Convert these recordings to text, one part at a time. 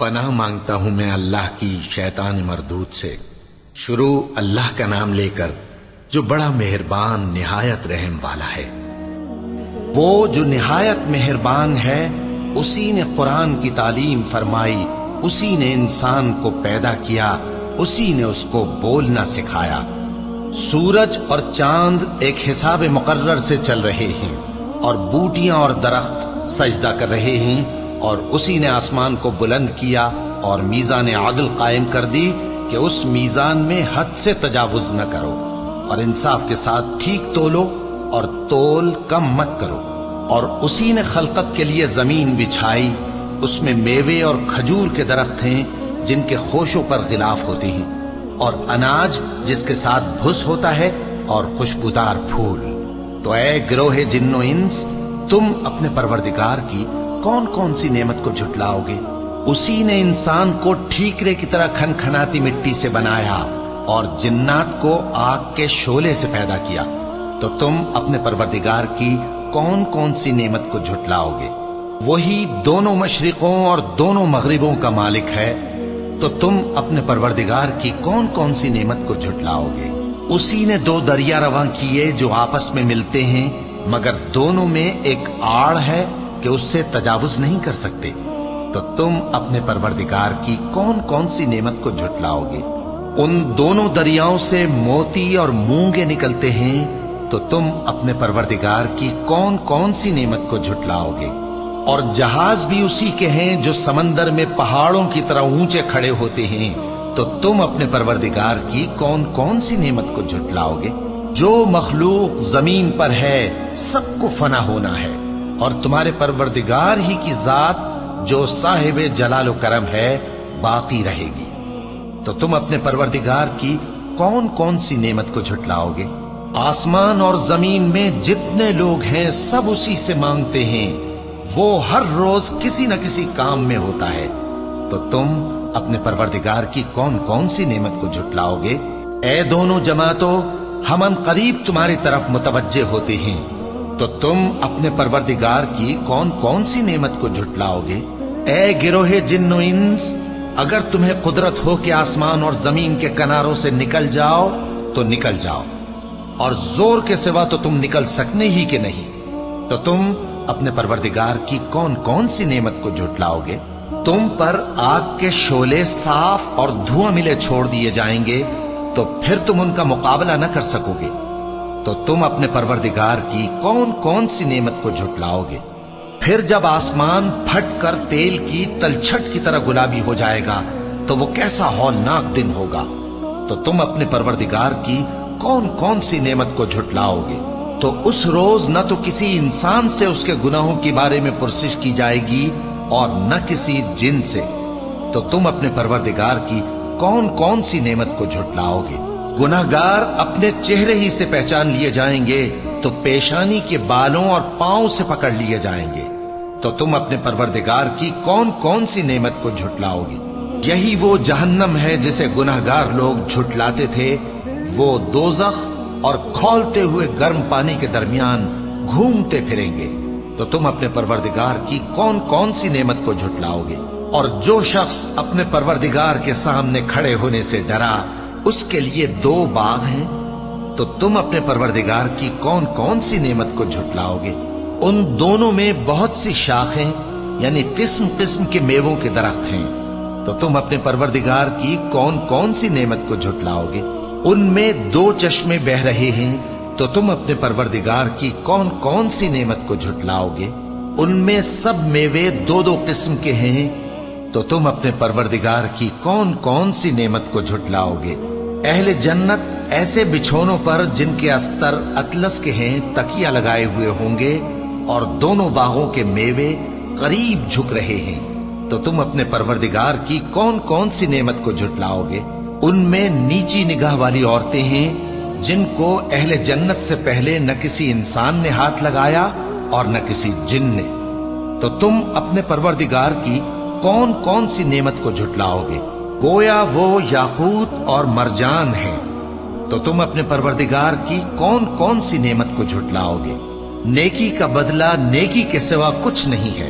پناہ مانگتا ہوں میں اللہ کی شیطان مردود سے۔ شروع اللہ کا نام لے کر جو بڑا مہربان نہایت رحم والا ہے۔ وہ جو نہایت مہربان ہے، اسی نے قرآن کی تعلیم فرمائی، اسی نے انسان کو پیدا کیا، اسی نے اس کو بولنا سکھایا۔ سورج اور چاند ایک حساب مقرر سے چل رہے ہیں، اور بوٹیاں اور درخت سجدہ کر رہے ہیں، اور اسی نے آسمان کو بلند کیا اور میزان عدل قائم کر دی کہ اس میزان میں حد سے تجاوز نہ کرو، اور انصاف کے ساتھ ٹھیک تولو اور تول کم مت کرو۔ اور اسی نے خلقت کے لیے زمین بچھائی، اس میں میوے اور کھجور کے درخت ہیں جن کے خوشوں پر غلاف ہوتے ہیں، اور اناج جس کے ساتھ بھس ہوتا ہے، اور خوشبودار پھول۔ تو اے گروہ جن و انس، تم اپنے پروردگار کی کون کون سی نعمت کو جھٹلاؤ گے؟ اسی نے انسان کو ٹھیکرے کی طرح کھنکھناتی مٹی سے بنایا اور جنات کو آگ کے شعلے سے پیدا کیا، تو تم اپنے پروردگار کی کون کون سی نعمت کو جھٹلاؤ گے؟ وہی دونوں مشرقوں اور دونوں مغربوں کا مالک ہے، تو تم اپنے پروردگار کی کون کون سی نعمت کو جھٹلاؤ گے؟ اسی نے دو دریا رواں کیے جو آپس میں ملتے ہیں، مگر دونوں میں ایک آڑ ہے کہ اس سے تجاوز نہیں کر سکتے، تو تم اپنے پروردگار کی کون کون سی نعمت کو جھٹلاؤ گے؟ ان دونوں دریاؤں سے موتی اور مونگے نکلتے ہیں، تو تم اپنے پروردگار کی کون کون سی نعمت کو جھٹلاؤ گے؟ اور جہاز بھی اسی کے ہیں جو سمندر میں پہاڑوں کی طرح اونچے کھڑے ہوتے ہیں، تو تم اپنے پروردگار کی کون کون سی نعمت کو جھٹلاؤ گے؟ جو مخلوق زمین پر ہے سب کو فنا ہونا ہے، اور تمہارے پروردگار ہی کی ذات جو صاحب جلال و کرم ہے باقی رہے گی۔ تو تم اپنے پروردگار کی کون کون سی نعمت کو جھٹلاؤ گے؟ آسمان اور زمین میں جتنے لوگ ہیں سب اسی سے مانگتے ہیں، وہ ہر روز کسی نہ کسی کام میں ہوتا ہے، تو تم اپنے پروردگار کی کون کون سی نعمت کو جھٹلاؤ گے؟ اے دونوں جماعتوں، ہم ان قریب تمہاری طرف متوجہ ہوتے ہیں، تو تم اپنے پروردگار کی کون کون سی نعمت کو جھٹلاؤ گے؟ اے گروہ جن و انس، اگر تمہیں قدرت ہو کہ آسمان اور زمین کے کناروں سے نکل جاؤ تو نکل جاؤ، اور زور کے سوا تو تم نکل سکنے ہی کہ نہیں، تو تم اپنے پروردگار کی کون کون سی نعمت کو جھٹلاؤ گے؟ تم پر آگ کے شعلے صاف اور دھواں ملے چھوڑ دیے جائیں گے، تو پھر تم ان کا مقابلہ نہ کر سکو گے، تو تم اپنے پروردگار کی کون کون سی نعمت کو جھٹلاؤ گے؟ پھر جب آسمان پھٹ کر تیل کی تلچھٹ کی طرح گلابی ہو جائے گا تو وہ کیسا ہولناک دن ہوگا، تو تم اپنے پروردگار کی کون کون سی نعمت کو جھٹلاؤ گے؟ تو اس روز نہ تو کسی انسان سے اس کے گناہوں کے بارے میں پرسش کی جائے گی اور نہ کسی جن سے، تو تم اپنے پروردگار کی کون کون سی نعمت کو جھٹلاؤ گے؟ گناہگار اپنے چہرے ہی سے پہچان لیے جائیں گے، تو پیشانی کے بالوں اور پاؤں سے پکڑ لیے جائیں گے، تو تم اپنے پروردگار کی کون کون سی نعمت کو جھٹلاؤ گے؟ یہی وہ جہنم ہے جسے گناہگار لوگ جھٹلاتے تھے، وہ دوزخ اور کھولتے ہوئے گرم پانی کے درمیان گھومتے پھریں گے، تو تم اپنے پروردگار کی کون کون سی نعمت کو جھٹلاؤ گے؟ اور جو شخص اپنے پروردگار کے سامنے کھڑے ہونے سے ڈرا، اس کے لیے دو باغ ہیں، تو تم اپنے پروردگار کی کون کون سی نعمت کو جھٹلاؤ گے؟ ان دونوں میں بہت سی شاخیں یعنی قسم قسم کے میووں کے درخت ہیں، تو تم اپنے پروردگار کی کون کون سی نعمت کو جھٹلاؤ گے؟ ان میں دو چشمے بہ رہے ہیں، تو تم اپنے پروردگار کی کون کون سی نعمت کو جھٹلاؤ گے؟ ان میں سب میوے دو دو قسم کے ہیں، تو تم اپنے پروردگار کی کون کون سی نعمت کو جھٹلاؤ گے؟ اہل جنت ایسے بچھونوں پر جن کے استر اطلس کے ہیں تکیہ لگائے ہوئے ہوں گے، اور دونوں باغوں کے میوے قریب جھک رہے ہیں، تو تم اپنے پروردگار کی کون کون سی نعمت کو جھٹلاؤ گے؟ ان میں نیچی نگاہ والی عورتیں ہیں جن کو اہل جنت سے پہلے نہ کسی انسان نے ہاتھ لگایا اور نہ کسی جن نے، تو تم اپنے پروردگار کی کون کون سی نعمت کو جھٹلاؤ گے؟ گویا وہ یاقوت اور مرجان ہیں، تو تم اپنے پروردگار کی کون کون سی نعمت کو جھٹلاؤ گے؟ نیکی کا بدلہ نیکی کے سوا کچھ نہیں ہے،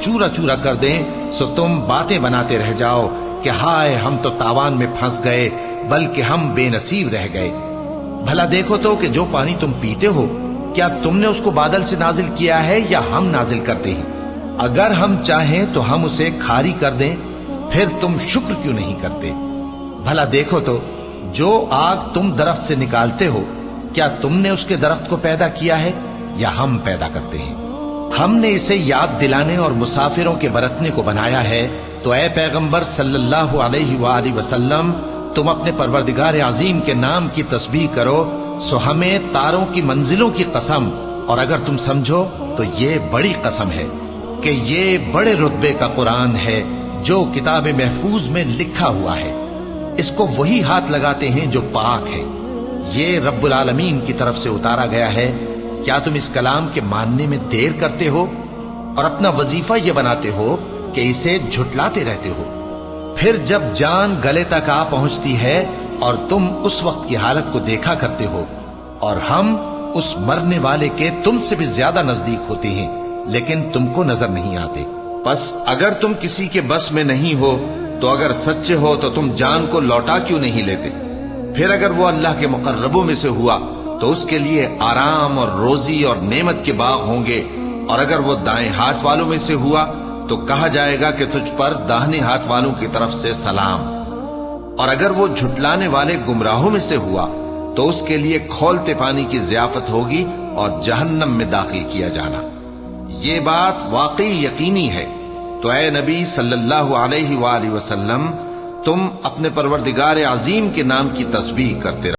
چورا چورا کر دیں، سو تم باتیں بناتے رہ جاؤ کہ ہائے ہم تو تاوان میں پھنس گئے، بلکہ ہم بے نصیب رہ گئے۔ بھلا دیکھو تو کہ جو پانی تم پیتے ہو، کیا تم نے اس کو بادل سے نازل کیا ہے یا ہم نازل کرتے ہیں؟ اگر ہم چاہیں تو ہم اسے کھاری کر دیں، پھر تم شکر کیوں نہیں کرتے؟ بھلا دیکھو تو جو آگ تم درخت سے نکالتے ہو، کیا تم نے اس کے درخت کو پیدا کیا ہے یا ہم پیدا کرتے ہیں؟ ہم نے اسے یاد دلانے اور مسافروں کے برتنے کو بنایا ہے، تو اے پیغمبر صلی اللہ علیہ وآلہ وسلم، تم اپنے پروردگار عظیم کے نام کی تسبیح کرو، سو ہمیں تاروں کی منزلوں کی قسم، اور اگر تم سمجھو تو یہ بڑی قسم ہے کہ یہ بڑے رتبے کا قرآن ہے جو کتاب محفوظ میں لکھا ہوا ہے۔ اس کو وہی ہاتھ لگاتے ہیں جو پاک ہے، یہ رب العالمین کی طرف سے اتارا گیا ہے۔ کیا تم اس کلام کے ماننے میں دیر کرتے ہو اور اپنا وظیفہ یہ بناتے ہو کہ اسے جھٹلاتے رہتے ہو؟ پھر جب جان گلے تک آ پہنچتی ہے اور تم اس وقت کی حالت کو دیکھا کرتے ہو، اور ہم اس مرنے والے کے تم سے بھی زیادہ نزدیک ہوتے ہیں، لیکن تم کو نظر نہیں آتے۔ پس اگر تم کسی کے بس میں نہیں ہو تو اگر سچے ہو تو تم جان کو لوٹا کیوں نہیں لیتے؟ پھر اگر وہ اللہ کے مقربوں میں سے ہوا تو اس کے لیے آرام اور روزی اور نعمت کے باغ ہوں گے، اور اگر وہ دائیں ہاتھ والوں میں سے ہوا تو کہا جائے گا کہ تجھ پر داہنے ہاتھ والوں کی طرف سے سلام، اور اگر وہ جھٹلانے والے گمراہوں میں سے ہوا تو اس کے لیے کھولتے پانی کی ضیافت ہوگی اور جہنم میں داخل کیا جانا۔ یہ بات واقعی یقینی ہے، تو اے نبی صلی اللہ علیہ وآلہ وسلم، تم اپنے پروردگار عظیم کے نام کی تسبیح کرتے رہو۔